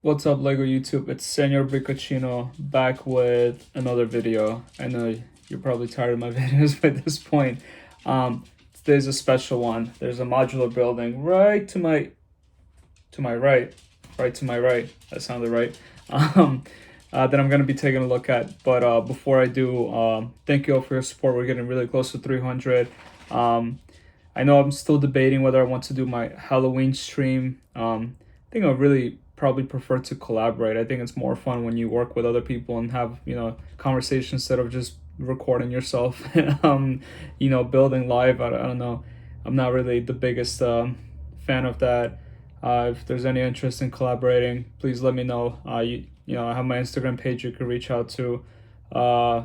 What's up, Lego YouTube? It's Senor Briccacino back with another video. I know you're probably tired of my videos by this point. Today's a special one. There's a modular building right to my right, right to my right. That sounded right. Um, that I'm gonna be taking a look at. But before I do, thank you all for your support. We're getting really close to 300. I know I'm still debating whether I want to do my Halloween stream. I think I really probably prefer to collaborate. I think it's more fun when you work with other people and have, conversations instead of just recording yourself. Building live. I don't know. I'm not really the biggest fan of that. If there's any interest in collaborating, please let me know. I have my Instagram page you can reach out to. Uh,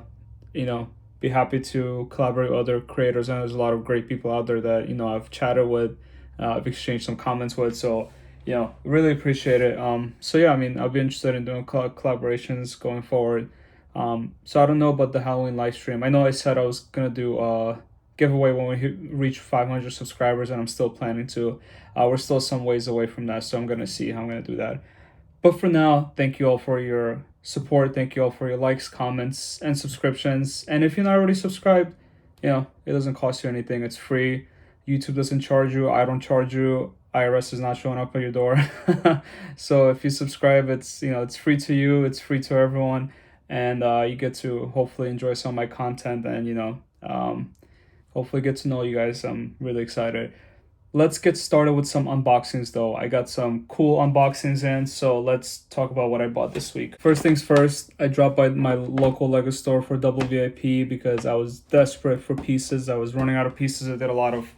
you know, be happy to collaborate with other creators. And there's a lot of great people out there that I've chatted with, I've exchanged some comments with. So really appreciate it. So yeah, I mean, I'll be interested in doing collaborations going forward. So I don't know about the Halloween live stream. I know I said I was gonna do a giveaway when we reach 500 subscribers, and I'm still planning to. We're still some ways away from that, so I'm gonna see how I'm gonna do that. But for now, thank you all for your support. Thank you all for your likes, comments, and subscriptions. And if you're not already subscribed, it doesn't cost you anything. It's free. YouTube doesn't charge you. I don't charge you. IRS is not showing up at your door. So if you subscribe, it's free to you. It's free to everyone, and you get to hopefully enjoy some of my content and hopefully get to know you guys. I'm really excited. Let's get started with some unboxings though. I got some cool unboxings in, so let's talk about what I bought this week. First things first, I dropped by my local LEGO store for double VIP because I was desperate for pieces. I was running out of pieces. I did a lot of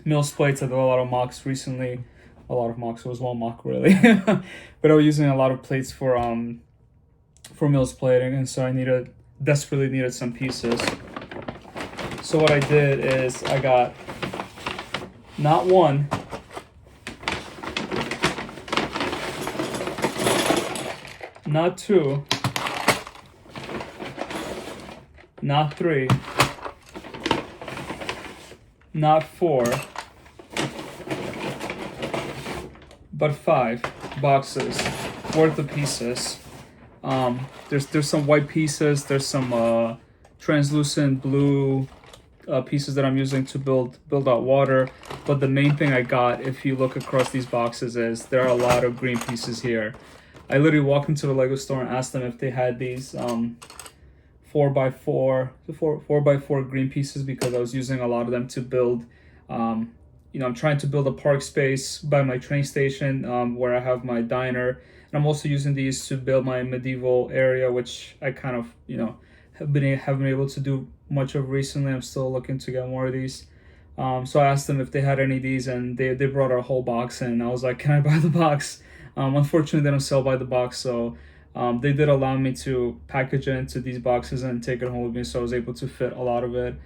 Mills plates. I did a lot of mocks recently. A lot of mocks. It was one mock really. But I was using a lot of plates for Mills plating, and so I desperately needed some pieces. So what I did is I got not one, not two, not three, not four, but 5 boxes worth of pieces. There's some white pieces. There's some translucent blue pieces that I'm using to build out water. But the main thing I got, if you look across these boxes, is there are a lot of green pieces here. I literally walked into the LEGO store and asked them if they had these 4x4 green pieces because I was using a lot of them to build. I'm trying to build a park space by my train station where I have my diner. And I'm also using these to build my medieval area, which I kind of, haven't been able to do much of recently. I'm still looking to get more of these. So I asked them if they had any of these, and they brought a whole box in. I was like, can I buy the box? Unfortunately, they don't sell by the box, so they did allow me to package it into these boxes and take it home with me, so I was able to fit a lot of it.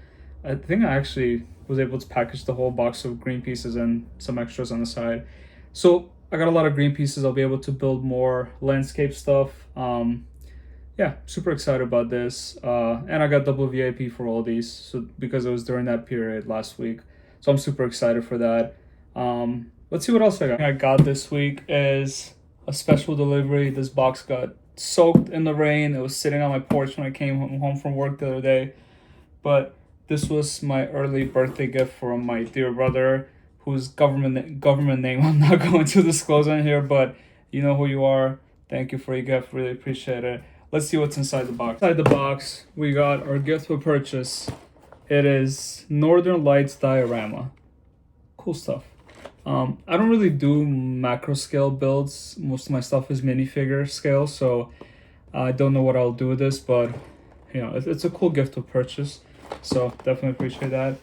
I think I actually was able to package the whole box of green pieces and some extras on the side. So I got a lot of green pieces. I'll be able to build more landscape stuff. Yeah, super excited about this. And I got double VIP for all these, so because it was during that period last week. So I'm super excited for that. Let's see what else I got this week is a special delivery. This box got soaked in the rain. It was sitting on my porch when I came home from work the other day. But this was my early birthday gift from my dear brother, whose government name I'm not going to disclose on here, but you know who you are. Thank you for your gift. Really appreciate it. Let's see what's inside the box. Inside the box, we got our gift for purchase. It is Northern Lights diorama. Cool stuff. I don't really do macro scale builds. Most of my stuff is minifigure scale, so I don't know what I'll do with this, but it's a cool gift to purchase. So definitely appreciate that.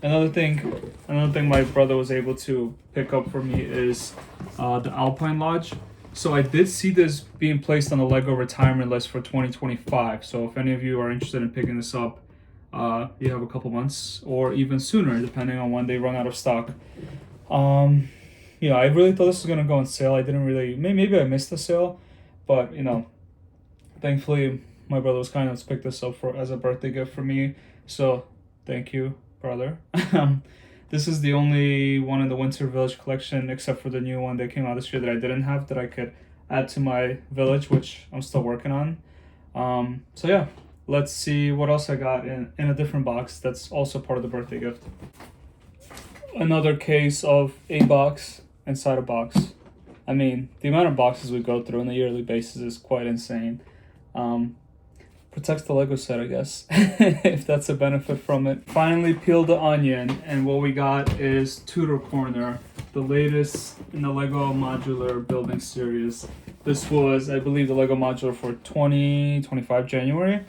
Another thing my brother was able to pick up for me is the Alpine Lodge. So I did see this being placed on the LEGO retirement list for 2025. So if any of you are interested in picking this up, you have a couple months or even sooner, depending on when they run out of stock. I really thought this was gonna go on sale. I didn't really, maybe I missed the sale, but thankfully my brother was kind enough to pick this up as a birthday gift for me. So thank you, brother. This is the only one in the Winter Village collection, except for the new one that came out this year that I didn't have, that I could add to my village, which I'm still working on. So yeah, let's see what else I got in a different box that's also part of the birthday gift. Another case of a box inside a box. I mean, the amount of boxes we go through on a yearly basis is quite insane. Protects the Lego set, I guess, if that's a benefit from it. Finally peeled the onion, and what we got is Tudor Corner, the latest in the Lego modular building series. This was, I believe, the Lego modular for 2025 January.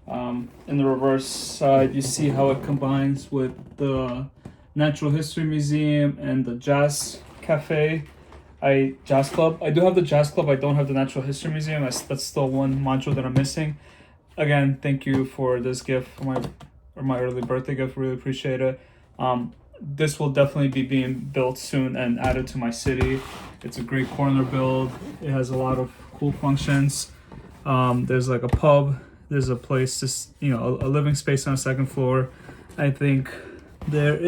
In the reverse side, you see how it combines with the Natural History Museum and the Jazz Cafe. Jazz Club. I do have the Jazz Club. I don't have the Natural History Museum. That's still one module that I'm missing. Again, thank you for this gift for my early birthday gift. Really appreciate it. This will definitely be being built soon and added to my city. It's a great corner build. It has a lot of cool functions. There's like a pub. There's a place, just a living space on the second floor. I think there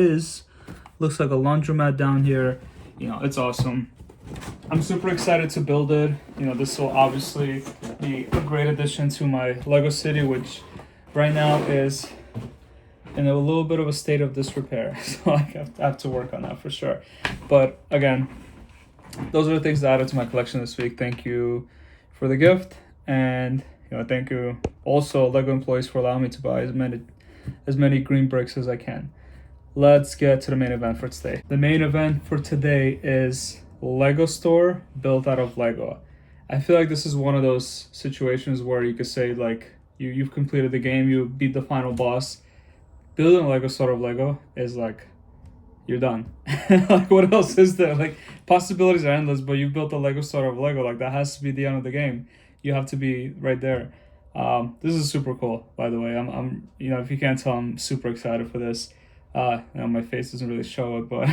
looks like a laundromat down here. It's awesome. I'm super excited to build it. This will obviously be a great addition to my Lego city, which right now is in a little bit of a state of disrepair. So I have to work on that for sure. But again, those are the things that added to my collection this week. Thank you for the gift, and thank you also Lego employees for allowing me to buy as many green bricks as I can. Let's get to the main event for today. The main event for today is Lego store built out of Lego. I feel like this is one of those situations where you could say like you've completed the game, you beat the final boss. Building a Lego store of Lego is like you're done. Like what else is there? Like possibilities are endless, but you built a Lego store of Lego. Like that has to be the end of the game. You have to be right there. This is super cool, by the way. I'm if you can't tell, I'm super excited for this. My face doesn't really show it, but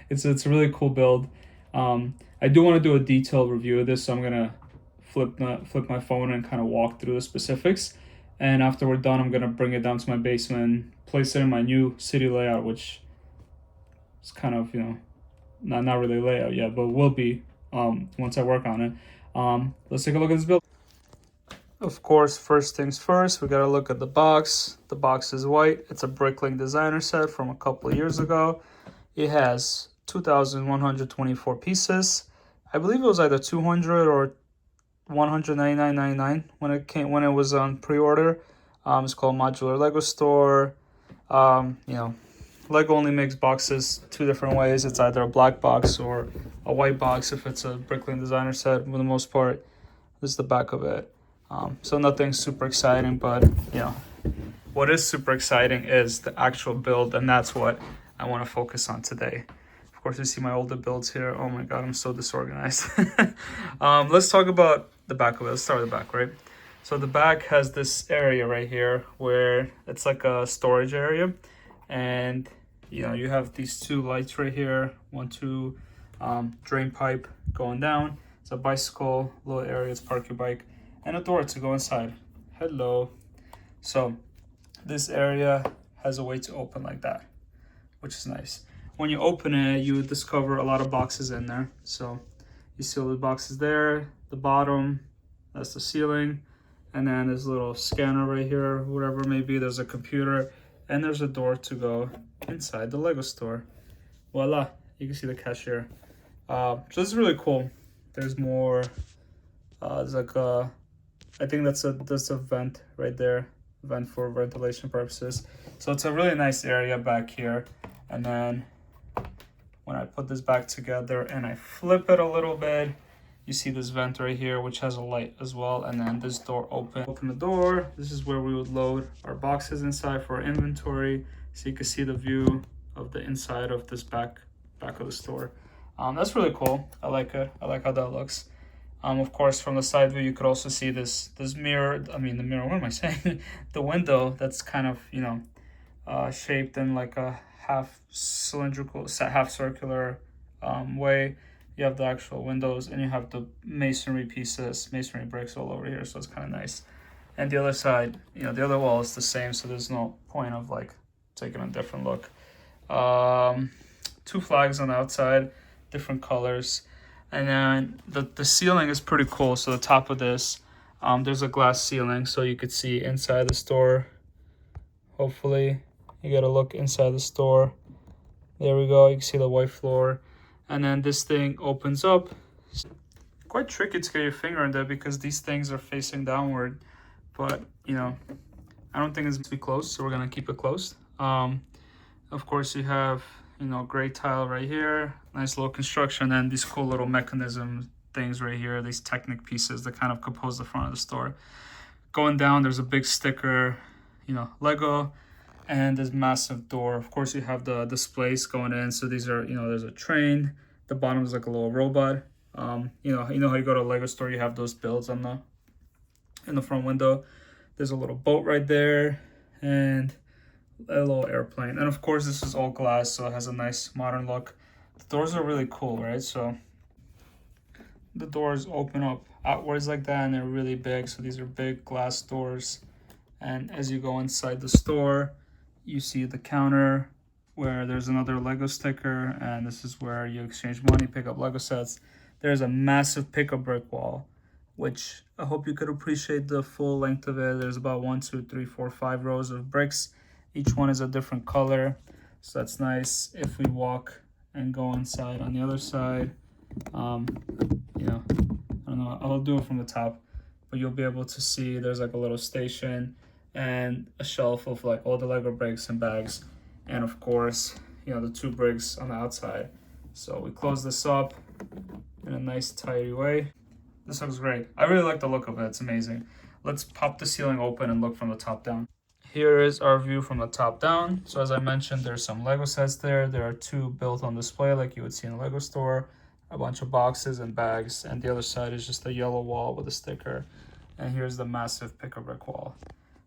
it's a really cool build. I do want to do a detailed review of this, so I'm gonna flip my phone and kind of walk through the specifics. And after we're done, I'm gonna bring it down to my basement, place it in my new city layout, which is kind of not really layout yet, but will be once I work on it. Let's take a look at this build. Of course, first things first, we gotta look at the box. The box is white. It's a Bricklink designer set from a couple of years ago. It has 2,124 pieces. I believe it was either 200 or 199.99 when it was on pre-order. It's called Modular LEGO Store. Lego only makes boxes two different ways. It's either a black box or a white box if it's a Bricklink designer set. For the most part, this is the back of it. So nothing super exciting, but what is super exciting is the actual build, and that's what I want to focus on today. Of course, you see my older builds here. Oh my god, I'm so disorganized. Let's talk about the back of it. Let's start with the back, right? So the back has this area right here where it's like a storage area, and you have these two lights right here, two drain pipe going down. It's a bicycle little area to park your bike, and a door to go inside. Hello. So this area has a way to open like that, which is nice. When you open it, you discover a lot of boxes in there. So you see all the boxes there. The bottom, that's the ceiling. And then there's a little scanner right here, whatever it may be. There's a computer, and there's a door to go inside the Lego store. Voila, you can see the cashier. So this is really cool. There's more, there's like a, I think that's a vent right there, vent for ventilation purposes. So it's a really nice area back here. And then when I put this back together and I flip it a little bit, you see this vent right here, which has a light as well. And then this door open the door. This is where we would load our boxes inside for our inventory. So you can see the view of the inside of this back of the store. That's really cool. I like it. I like how that looks. Of course, from the side view, you could also see this mirror. The mirror, what am I saying? The window that's kind of shaped in like a half cylindrical, half circular way. You have the actual windows, and you have the masonry pieces, masonry bricks all over here, so it's kind of nice. And the other side, the other wall is the same, so there's no point of like taking a different look. Two flags on the outside, different colors. And then the ceiling is pretty cool. So the top of this, there's a glass ceiling so you could see inside the store. Hopefully you get a look inside the store. There we go, you can see the white floor. And then this thing opens up. Quite tricky to get your finger in there because these things are facing downward. But, you know, I don't think it's going to be closed, so we're going to keep it closed. Of course, you have, you know, gray tile right here. Nice little construction, and these cool little mechanism things right here. These Technic pieces that kind of compose the front of the store. Going down, there's a big sticker, you know, Lego. And this massive door. Of course, you have the displays going in. So these are, you know, there's a train. The bottom is like a little robot. You know how you go to a Lego store, you have those builds on in the front window. There's a little boat right there and a little airplane. And of course, this is all glass, so it has a nice modern look. The doors are really cool, right? So the doors open up outwards like that, and they're really big. So these are big glass doors. And as you go inside the store, you see the counter where there's another Lego sticker, and this is where you exchange money, pick up Lego sets. There's a massive pickup brick wall, which I hope you could appreciate the full length of it. There's about 1, 2, 3, 4, 5 rows of bricks. Each one is a different color, so that's nice. If we walk and go inside on the other side, you know, I don't know, I'll do it from the top, but you'll be able to see there's like a little station and a shelf of like all the Lego bricks and bags, and of course, you know, the 2 bricks on the outside. So we close this up in a nice tidy way. This looks great. I really like the look of it. It's amazing. Let's pop the ceiling open and look from the top down. Here is our view from the top down. So as I mentioned, there's some Lego sets there. There are 2 built on display like you would see in a Lego store, a bunch of boxes and bags, and the other side is just a yellow wall with a sticker. And here's the massive pick-a brick wall.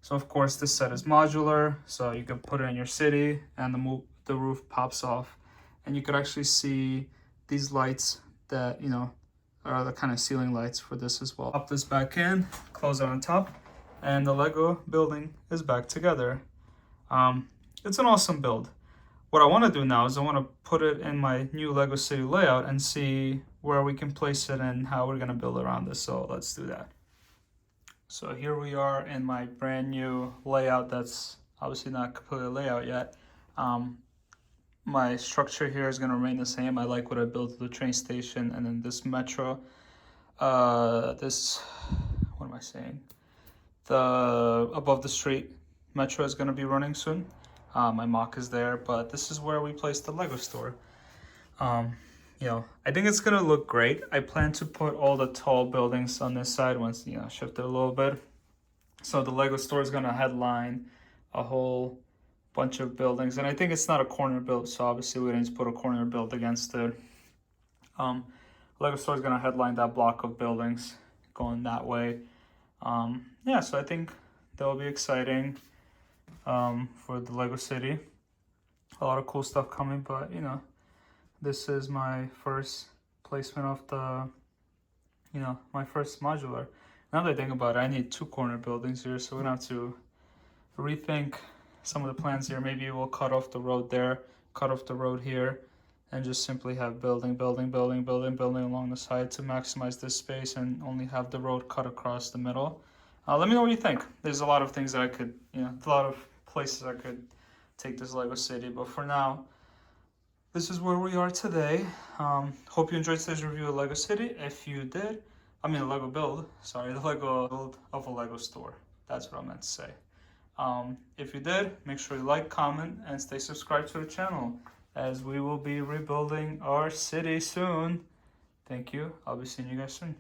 So of course this set is modular, so you can put it in your city and the roof pops off, and you could actually see these lights that, you know, are the kind of ceiling lights for this as well. Pop this back in, close it on top, and the Lego building is back together. It's an awesome build. What I want to do now is I want to put it in my new Lego City layout and see where we can place it and how we're going to build around this. So let's do that. So here we are in my brand new layout that's obviously not completely layout yet. My structure here is going to remain the same. I like what I built at the train station, and then this metro, what am I saying? The above the street metro is going to be running soon. My mock is there, but this is where we placed the Lego store. You know, I think it's gonna look great. I plan to put all the tall buildings on this side once, you know, shift it a little bit. So the Lego store is gonna headline a whole bunch of buildings, and I think it's not a corner build, so obviously we need to put a corner build against it. Lego store is gonna headline that block of buildings going that way. Yeah, so I think that will be exciting for the Lego City. A lot of cool stuff coming, but you know, this is my first placement of the, you know, my first modular. Now that I think about it, I need 2 corner buildings here, so we're gonna have to rethink some of the plans here. Maybe we'll cut off the road there, cut off the road here, and just simply have building along the side to maximize this space and only have the road cut across the middle. Let me know what you think. There's a lot of things that I could, you know, a lot of places I could take this Lego City, but for now, this is where we are today. Hope you enjoyed today's review of Lego City. If you did, I mean the Lego build, sorry, the Lego build of a Lego store. That's what I meant to say. If you did, make sure you like, comment, and stay subscribed to the channel as we will be rebuilding our city soon. Thank you. I'll be seeing you guys soon.